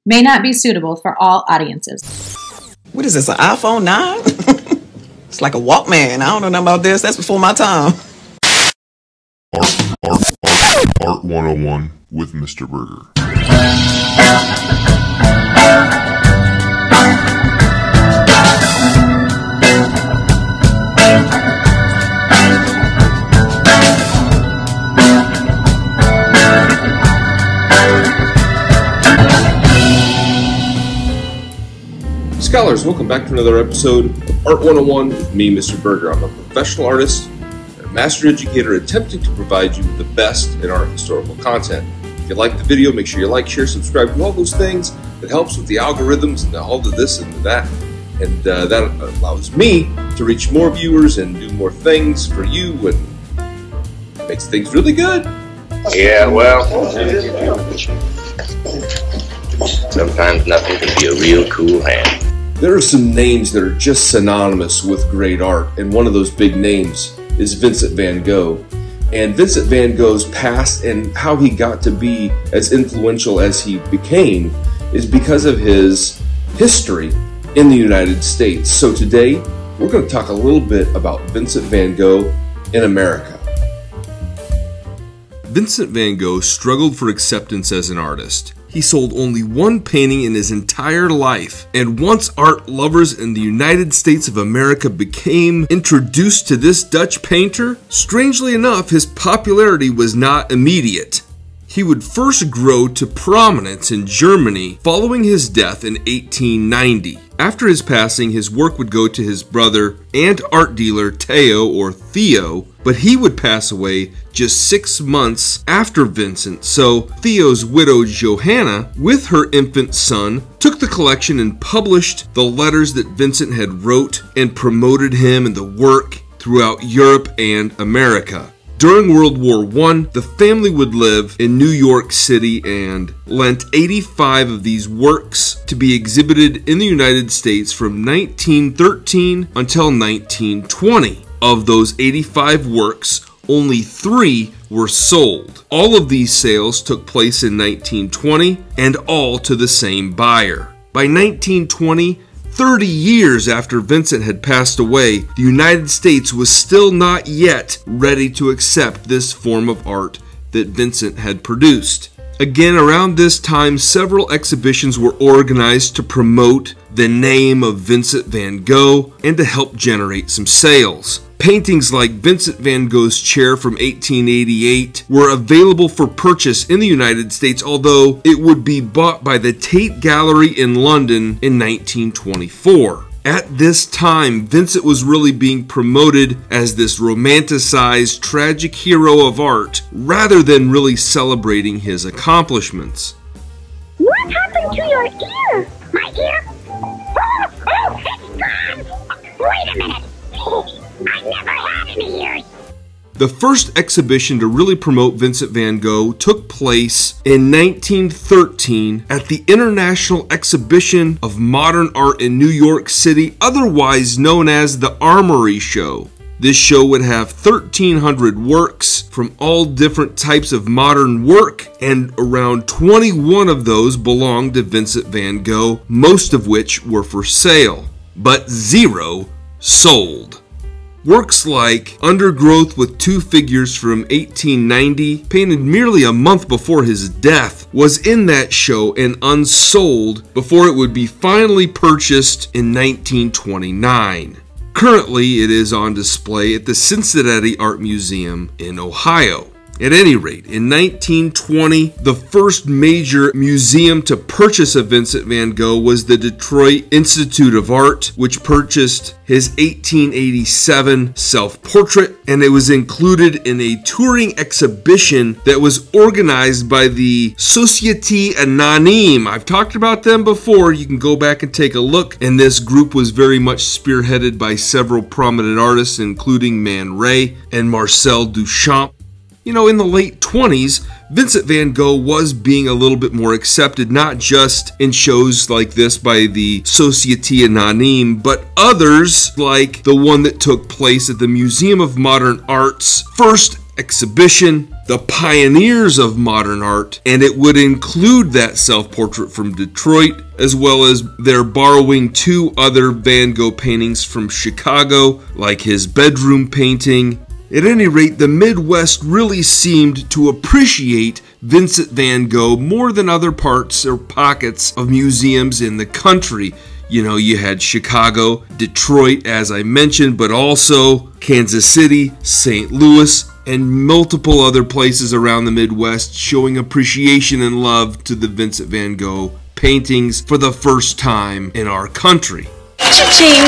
may not be suitable for all audiences. What is this, an iPhone 9? It's like a Walkman. I don't know nothing about this. That's before my time. Art 101 with Mr. Burgher. Scholars, welcome back to another episode of Art 101 with me, Mr. Burgher. I'm a professional artist and a master educator attempting to provide you with the best in art historical content. If you like the video, make sure you like, share, subscribe, do all those things. It helps with the algorithms and all of this and that. And that allows me to reach more viewers and do more things for you and makes things really good. Yeah, well, sometimes nothing can be a real cool hand. There are some names that are just synonymous with great art, and one of those big names is Vincent van Gogh. And Vincent van Gogh's past and how he got to be as influential as he became is because of his history in the United States. So today, we're going to talk a little bit about Vincent van Gogh in America. Vincent van Gogh struggled for acceptance as an artist. He sold only one painting in his entire life, and once art lovers in the United States of America became introduced to this Dutch painter, strangely enough, his popularity was not immediate. He would first grow to prominence in Germany following his death in 1890. After his passing, his work would go to his brother and art dealer Theo, but he would pass away just 6 months after Vincent, so Theo's widow Johanna, with her infant son, took the collection and published the letters that Vincent had wrote and promoted him and the work throughout Europe and America. During World War I, the family would live in New York City and lent 85 of these works to be exhibited in the United States from 1913 until 1920. Of those 85 works, only 3 were sold. All of these sales took place in 1920 and all to the same buyer. By 1920, 30 years after Vincent had passed away, the United States was still not yet ready to accept this form of art that Vincent had produced. Again, around this time, several exhibitions were organized to promote the name of Vincent van Gogh and to help generate some sales. Paintings like Vincent van Gogh's chair from 1888 were available for purchase in the United States, although it would be bought by the Tate Gallery in London in 1924. At this time, Vincent was really being promoted as this romanticized, tragic hero of art, rather than really celebrating his accomplishments. What happened to your ear? My ear? Oh, it's gone! Wait a minute! I never had any ears! The first exhibition to really promote Vincent van Gogh took place in 1913 at the International Exhibition of Modern Art in New York City, otherwise known as the Armory show. This show would have 1,300 works from all different types of modern work, and around 21 of those belonged to Vincent van Gogh, most of which were for sale, but 0 sold. Works like Undergrowth with Two Figures from 1890, painted merely a month before his death, was in that show and unsold before it would be finally purchased in 1929. Currently, it is on display at the Cincinnati Art Museum in Ohio. At any rate, in 1920, the first major museum to purchase a Vincent van Gogh was the Detroit Institute of Art, which purchased his 1887 self-portrait, and it was included in a touring exhibition that was organized by the Société Anonyme. I've talked about them before. You can go back and take a look, and this group was very much spearheaded by several prominent artists, including Man Ray and Marcel Duchamp. You know, in the late 20s, Vincent van Gogh was being a little bit more accepted, not just in shows like this by the Société Anonyme, but others like the one that took place at the Museum of Modern Art's first exhibition, The Pioneers of Modern Art, and it would include that self-portrait from Detroit, as well as their borrowing 2 other Van Gogh paintings from Chicago, like his bedroom painting. At any rate, the Midwest really seemed to appreciate Vincent van Gogh more than other parts or pockets of museums in the country. You know, you had Chicago, Detroit, as I mentioned, but also Kansas City, St. Louis, and multiple other places around the Midwest showing appreciation and love to the Vincent van Gogh paintings for the first time in our country. Cha-ching!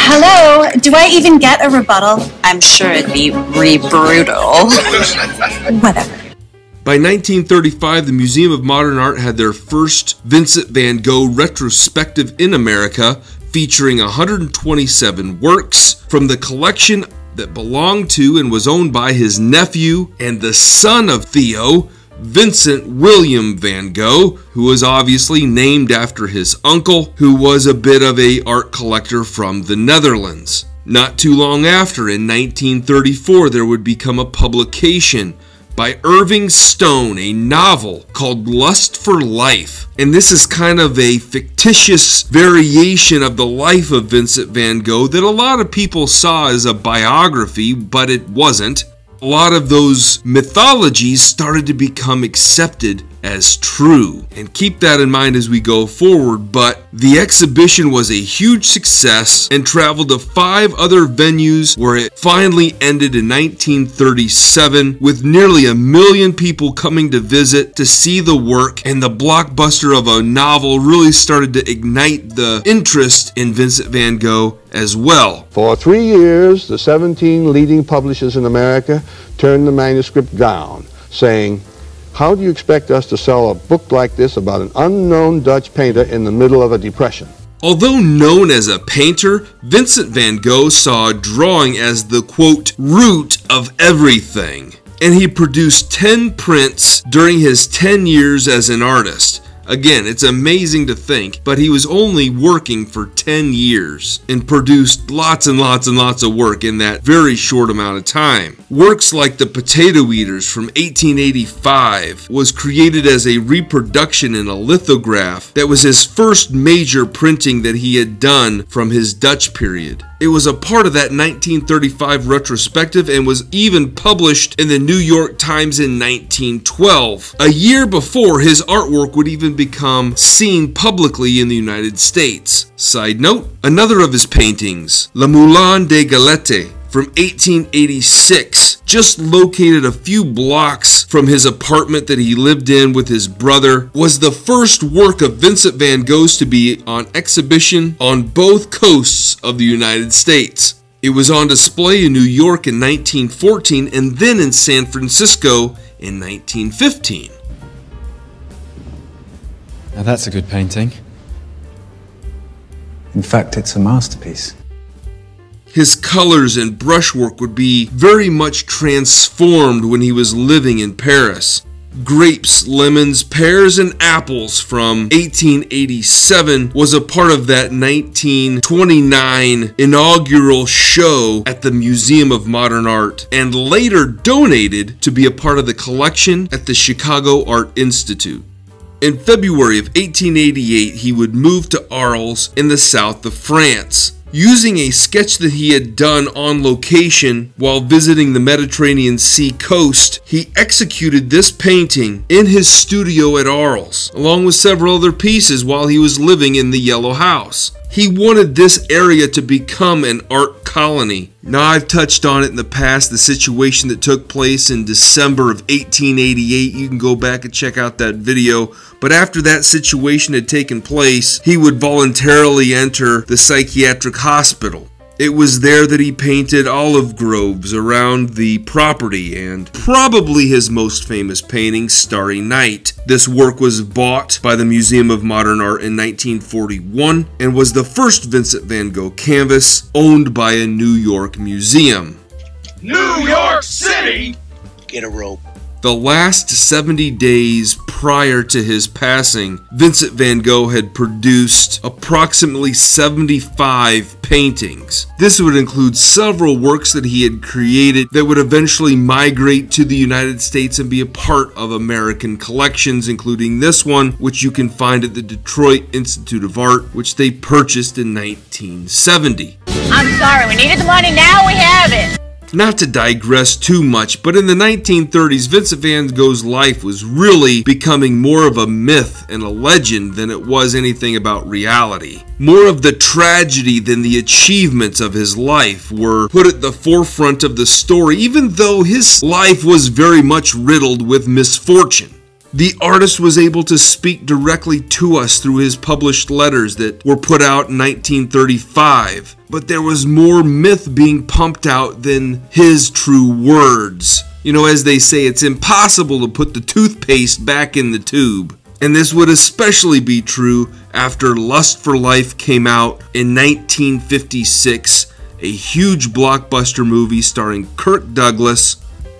Hello? Do I even get a rebuttal? I'm sure it'd be brutal. Whatever. By 1935, the Museum of Modern Art had their first Vincent van Gogh retrospective in America, featuring 127 works from the collection that belonged to and was owned by his nephew and the son of Theo, Vincent William van Gogh, who was obviously named after his uncle, who was a bit of an art collector from the Netherlands. Not too long after, in 1934, there would become a publication by Irving Stone, a novel called Lust for Life. And this is kind of a fictitious variation of the life of Vincent van Gogh that a lot of people saw as a biography, but it wasn't. A lot of those mythologies started to become accepted as true. And keep that in mind as we go forward, but the exhibition was a huge success and traveled to 5 other venues where it finally ended in 1937 with nearly 1 million people coming to visit to see the work, and the blockbuster of a novel really started to ignite the interest in Vincent van Gogh as well. For 3 years, the 17 leading publishers in America turned the manuscript down, saying, "How do you expect us to sell a book like this about an unknown Dutch painter in the middle of a depression?" Although known as a painter, Vincent van Gogh saw drawing as the, quote, root of everything. And he produced 10 prints during his 10 years as an artist. Again, it's amazing to think, but he was only working for 10 years and produced lots and lots and lots of work in that very short amount of time. Works like The Potato Eaters from 1885 was created as a reproduction in a lithograph that was his first major printing that he had done from his Dutch period. It was a part of that 1935 retrospective and was even published in the New York Times in 1912. A year before his artwork would even become seen publicly in the United States. Side note, another of his paintings, Le Moulin des Galettes, from 1886, just located a few blocks from his apartment that he lived in with his brother, was the first work of Vincent van Gogh's to be on exhibition on both coasts of the United States. It was on display in New York in 1914 and then in San Francisco in 1915. Now that's a good painting. In fact, it's a masterpiece. His colors and brushwork would be very much transformed when he was living in Paris. Grapes, lemons, pears, and apples from 1887 was a part of that 1929 inaugural show at the Museum of Modern Art, and later donated to be a part of the collection at the Chicago Art Institute. In February of 1888, he would move to Arles in the south of France. Using a sketch that he had done on location while visiting the Mediterranean Sea coast, he executed this painting in his studio at Arles, along with several other pieces while he was living in the Yellow House. He wanted this area to become an art colony. Now, I've touched on it in the past, the situation that took place in December of 1888. You can go back and check out that video. But after that situation had taken place, he would voluntarily enter the psychiatric hospital. It was there that he painted olive groves around the property, and probably his most famous painting, Starry Night. This work was bought by the Museum of Modern Art in 1941 and was the first Vincent van Gogh canvas owned by a New York museum. New York City! Get a rope. The last 70 days prior to his passing, Vincent van Gogh had produced approximately 75 paintings. This would include several works that he had created that would eventually migrate to the United States and be a part of American collections, including this one, which you can find at the Detroit Institute of Art, which they purchased in 1970. I'm sorry, we needed the money, now we have it. Not to digress too much, but in the 1930s, Vincent van Gogh's life was really becoming more of a myth and a legend than it was anything about reality. More of the tragedy than the achievements of his life were put at the forefront of the story, even though his life was very much riddled with misfortune. The artist was able to speak directly to us through his published letters that were put out in 1935, but there was more myth being pumped out than his true words. You know, as they say, it's impossible to put the toothpaste back in the tube. And this would especially be true after Lust for Life came out in 1956, a huge blockbuster movie starring Kirk Douglas,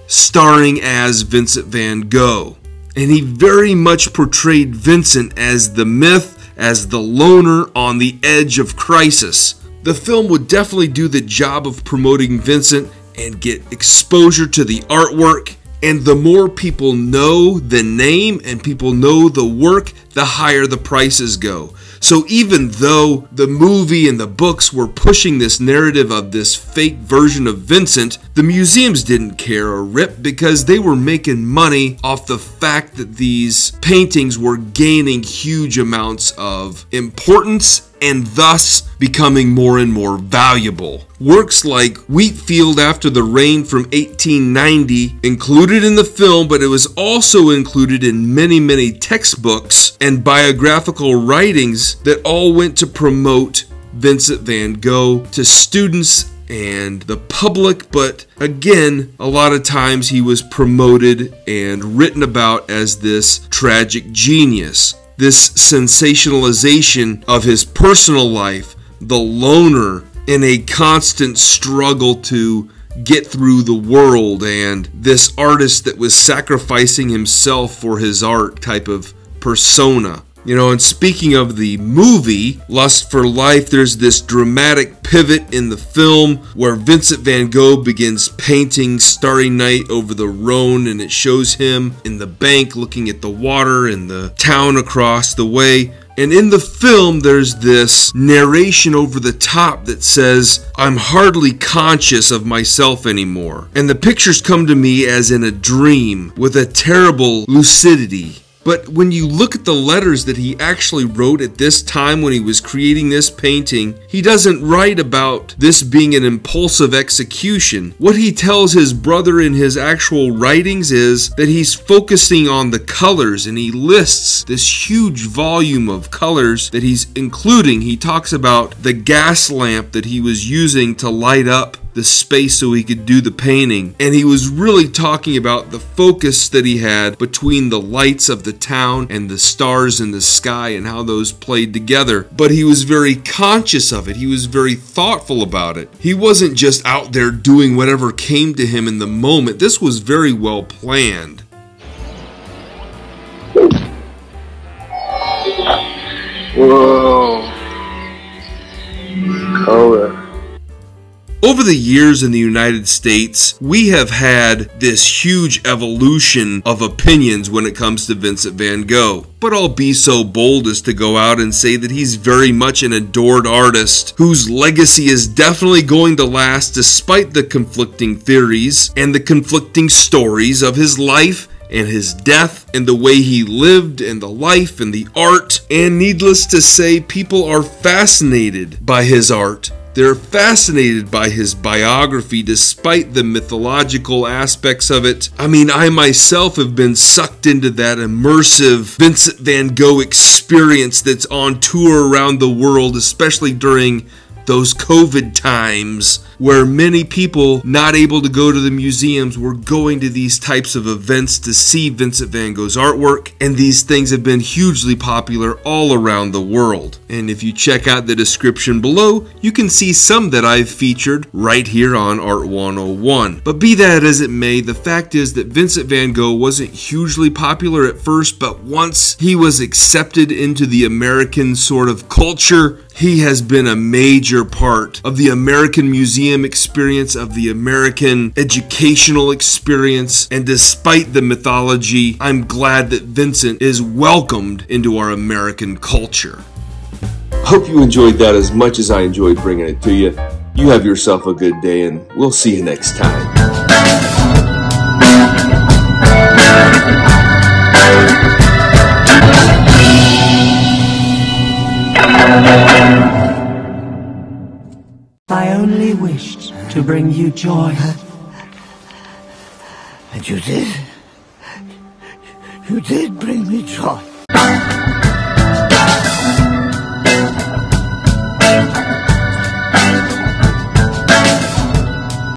starring as Vincent van Gogh. And he very much portrayed Vincent as the myth, as the loner on the edge of crisis. The film would definitely do the job of promoting Vincent and get exposure to the artwork. And the more people know the name and people know the work, the higher the prices go. So even though the movie and the books were pushing this narrative of this fake version of Vincent, the museums didn't care a rip because they were making money off the fact that these paintings were gaining huge amounts of importance and thus becoming more and more valuable. Works like Wheat Field After the Rain from 1890 included in the film, but it was also included in many textbooks and biographical writings that all went to promote Vincent van Gogh to students and the public, but again, a lot of times he was promoted and written about as this tragic genius. This sensationalization of his personal life, the loner in a constant struggle to get through the world, and this artist that was sacrificing himself for his art type of persona. You know, and speaking of the movie, Lust for Life, there's this dramatic pivot in the film where Vincent van Gogh begins painting Starry Night over the Rhone, and it shows him in the bank looking at the water and the town across the way. And in the film, there's this narration over the top that says, "I'm hardly conscious of myself anymore." And the pictures come to me as in a dream with a terrible lucidity. But when you look at the letters that he actually wrote at this time when he was creating this painting, he doesn't write about this being an impulsive execution. What he tells his brother in his actual writings is that he's focusing on the colors, and he lists this huge volume of colors that he's including. He talks about the gas lamp that he was using to light up the space so he could do the painting, and he was really talking about the focus that he had between the lights of the town and the stars in the sky and how those played together. But he was very conscious of it. He was very thoughtful about it. He wasn't just out there doing whatever came to him in the moment. This was very well planned. Whoa. Color. Over the years in the United States, we have had this huge evolution of opinions when it comes to Vincent van Gogh. But I'll be so bold as to go out and say that he's very much an adored artist whose legacy is definitely going to last despite the conflicting theories and the conflicting stories of his life and his death and the way he lived and the life and the art. And needless to say, people are fascinated by his art. They're fascinated by his biography despite the mythological aspects of it. I mean, I myself have been sucked into that immersive Vincent van Gogh experience that's on tour around the world, especially during those COVID times. where many people not able to go to the museums were going to these types of events to see Vincent van Gogh's artwork, and these things have been hugely popular all around the world. And if you check out the description below, you can see some that I've featured right here on Art 101. But be that as it may, the fact is that Vincent van Gogh wasn't hugely popular at first, but once he was accepted into the American sort of culture, he has been a major part of the American museum experience, of the American educational experience, and despite the mythology, I'm glad that Vincent is welcomed into our American culture. Hope you enjoyed that as much as I enjoyed bringing it to you. You have yourself a good day, and we'll see you next time. I only wished to bring you joy. And you did? You did bring me joy.